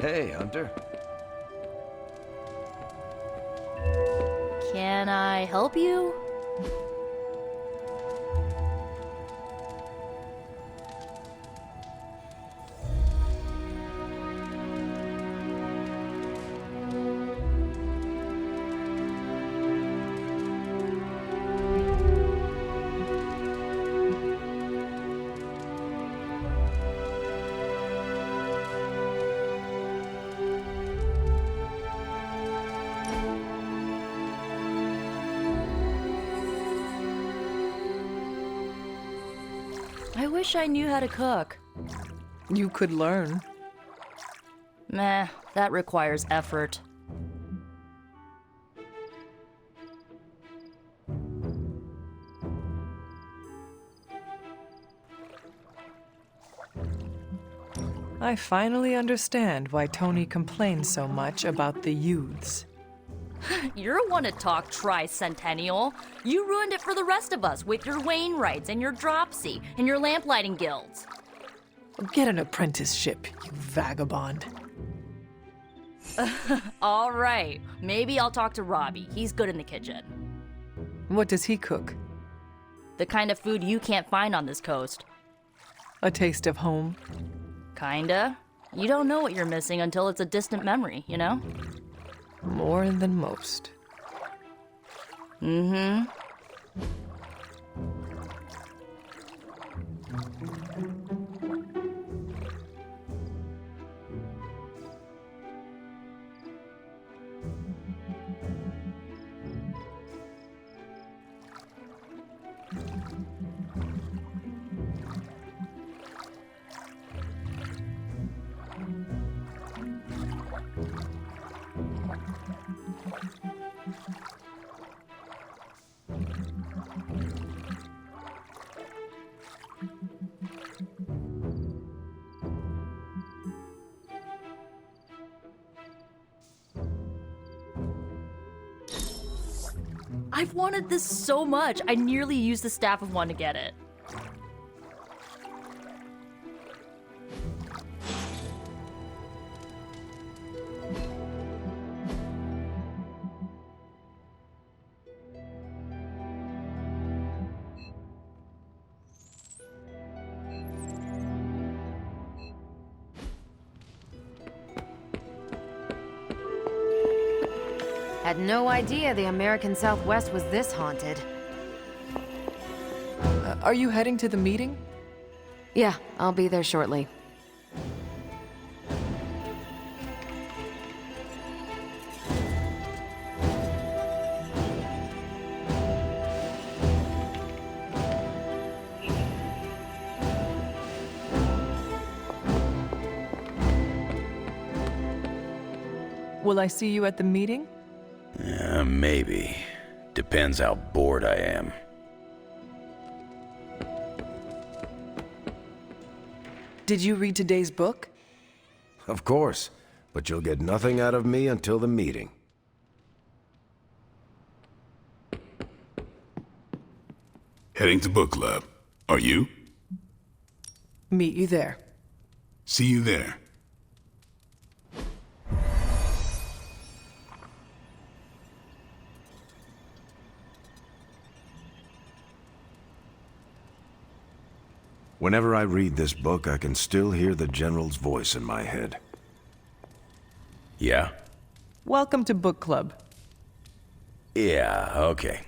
Hey, Hunter. Can I help you? I wish I knew how to cook. You could learn. Meh, that requires effort. I finally understand why Tony complains so much about the youths. You're one to talk tricentennial. You ruined it for the rest of us with your Wainwrights and your Dropsy and your lamplighting guilds. Get an apprenticeship, you vagabond. All right, maybe I'll talk to Robbie. He's good in the kitchen. What does he cook? The kind of food you can't find on this coast. A taste of home? Kinda. You don't know what you're missing until it's a distant memory, you know? More than most. Mm-hmm. I've wanted this so much, I nearly used the Staff of One to get it. Had no idea the American Southwest was this haunted. Are you heading to the meeting? Yeah, I'll be there shortly. Will I see you at the meeting? Maybe. Depends how bored I am. Did you read today's book? Of course, but you'll get nothing out of me until the meeting. Heading to book club. Are you? Meet you there. See you there. Whenever I read this book, I can still hear the General's voice in my head. Yeah? Welcome to book club. Yeah, okay.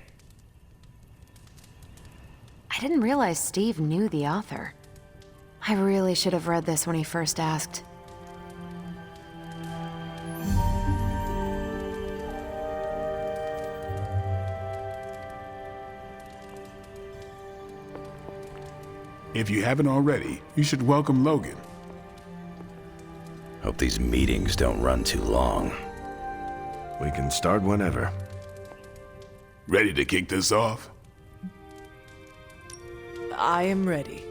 I didn't realize Steve knew the author. I really should have read this when he first asked. If you haven't already, you should welcome Logan. Hope these meetings don't run too long. We can start whenever. Ready to kick this off? I am ready.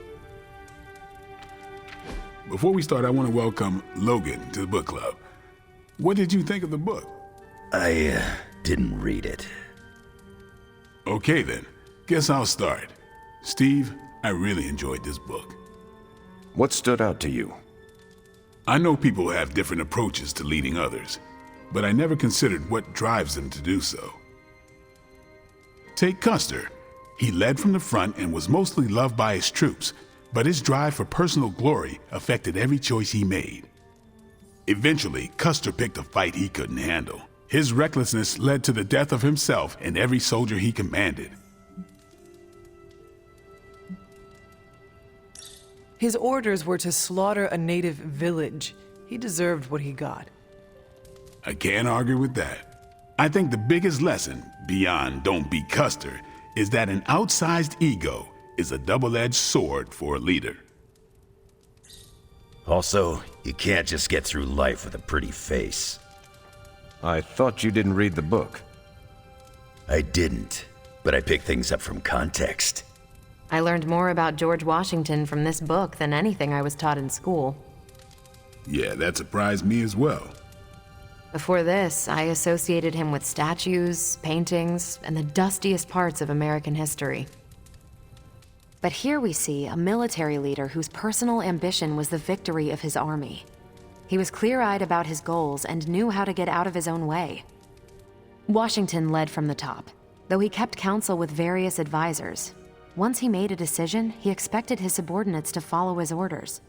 Before we start, I want to welcome Logan to the book club. What did you think of the book? I didn't read it. Okay then, guess I'll start. Steve, I really enjoyed this book. What stood out to you? I know people have different approaches to leading others, but I never considered what drives them to do so. Take Custer. He led from the front and was mostly loved by his troops, but his drive for personal glory affected every choice he made. Eventually, Custer picked a fight he couldn't handle. His recklessness led to the death of himself and every soldier he commanded. His orders were to slaughter a native village. He deserved what he got. I can't argue with that. I think the biggest lesson, beyond don't be Custer, is that an outsized ego is a double-edged sword for a leader. Also, you can't just get through life with a pretty face. I thought you didn't read the book. I didn't, but I picked things up from context. I learned more about George Washington from this book than anything I was taught in school. Yeah, that surprised me as well. Before this, I associated him with statues, paintings, and the dustiest parts of American history. But here we see a military leader whose personal ambition was the victory of his army. He was clear-eyed about his goals and knew how to get out of his own way. Washington led from the top, though he kept counsel with various advisors. Once he made a decision, he expected his subordinates to follow his orders.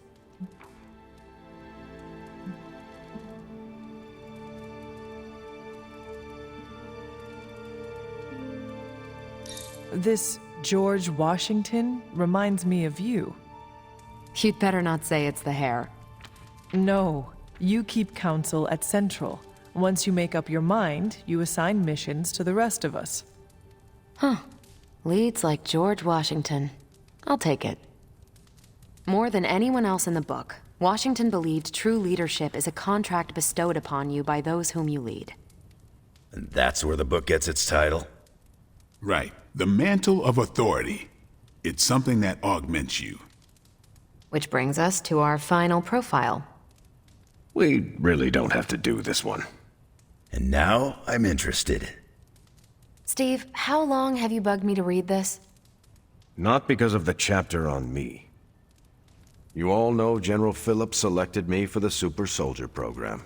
This George Washington reminds me of you. You'd better not say it's the hair. No, you keep counsel at Central. Once you make up your mind, you assign missions to the rest of us. Leads like George Washington. I'll take it. More than anyone else in the book, Washington believed true leadership is a contract bestowed upon you by those whom you lead. And that's where the book gets its title? Right. The mantle of authority. It's something that augments you. Which brings us to our final profile. We really don't have to do this one. And now I'm interested. Steve, how long have you bugged me to read this? Not because of the chapter on me. You all know General Phillips selected me for the Super Soldier program.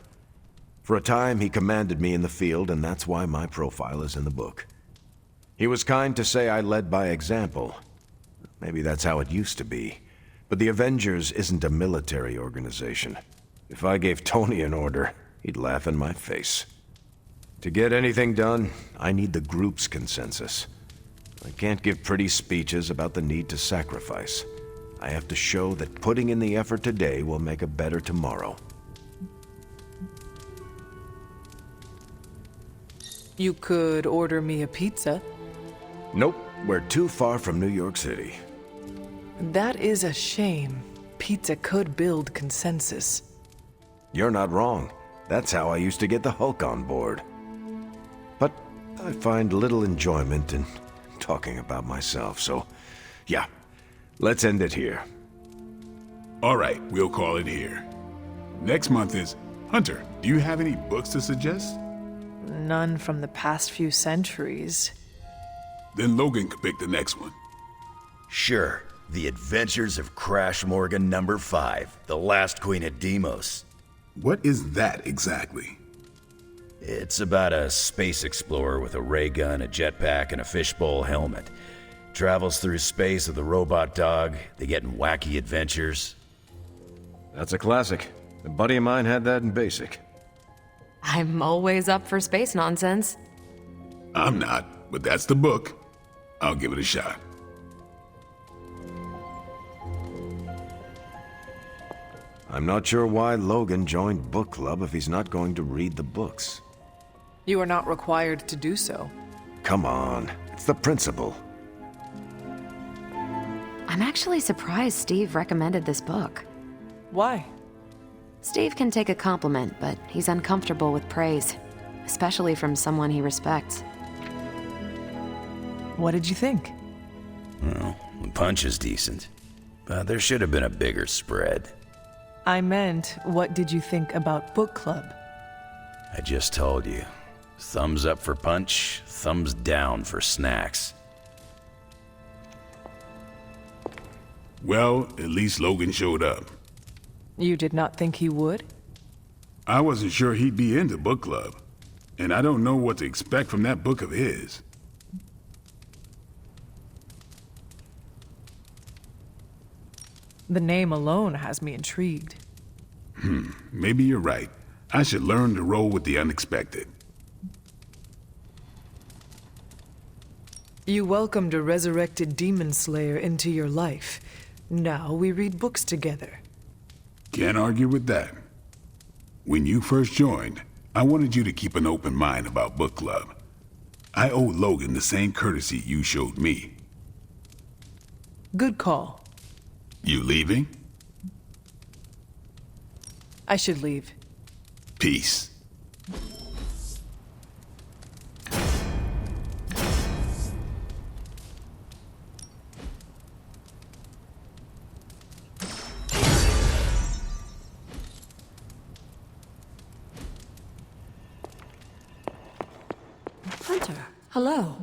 For a time, he commanded me in the field, and that's why my profile is in the book. He was kind to say I led by example. Maybe that's how it used to be. But the Avengers isn't a military organization. If I gave Tony an order, he'd laugh in my face. To get anything done, I need the group's consensus. I can't give pretty speeches about the need to sacrifice. I have to show that putting in the effort today will make a better tomorrow. You could order me a pizza. Nope, we're too far from New York City. That is a shame. Pizza could build consensus. You're not wrong. That's how I used to get the Hulk on board. But I find little enjoyment in talking about myself, so yeah, let's end it here. All right, we'll call it here. Next month is... Hunter, do you have any books to suggest? None from the past few centuries. Then Logan could pick the next one. Sure. The Adventures of Crash Morgan number 5, The Last Queen of Deimos. What is that exactly? It's about a space explorer with a ray gun, a jetpack, and a fishbowl helmet. Travels through space with a robot dog. They get in wacky adventures. That's a classic. A buddy of mine had that in basic. I'm always up for space nonsense. I'm not, but that's the book. I'll give it a shot. I'm not sure why Logan joined book club if he's not going to read the books. You are not required to do so. Come on, it's the principle. I'm actually surprised Steve recommended this book. Why? Steve can take a compliment, but he's uncomfortable with praise, especially from someone he respects. What did you think? Well, the punch is decent, but there should have been a bigger spread. I meant, what did you think about book club? I just told you. Thumbs up for punch, thumbs down for snacks. Well, at least Logan showed up. You did not think he would? I wasn't sure he'd be into book club, and I don't know what to expect from that book of his. The name alone has me intrigued. Maybe you're right. I should learn to roll with the unexpected. You welcomed a resurrected demon slayer into your life. Now we read books together. Can't argue with that. When you first joined, I wanted you to keep an open mind about book club. I owe Logan the same courtesy you showed me. Good call. You leaving? I should leave. Peace. Hunter, hello.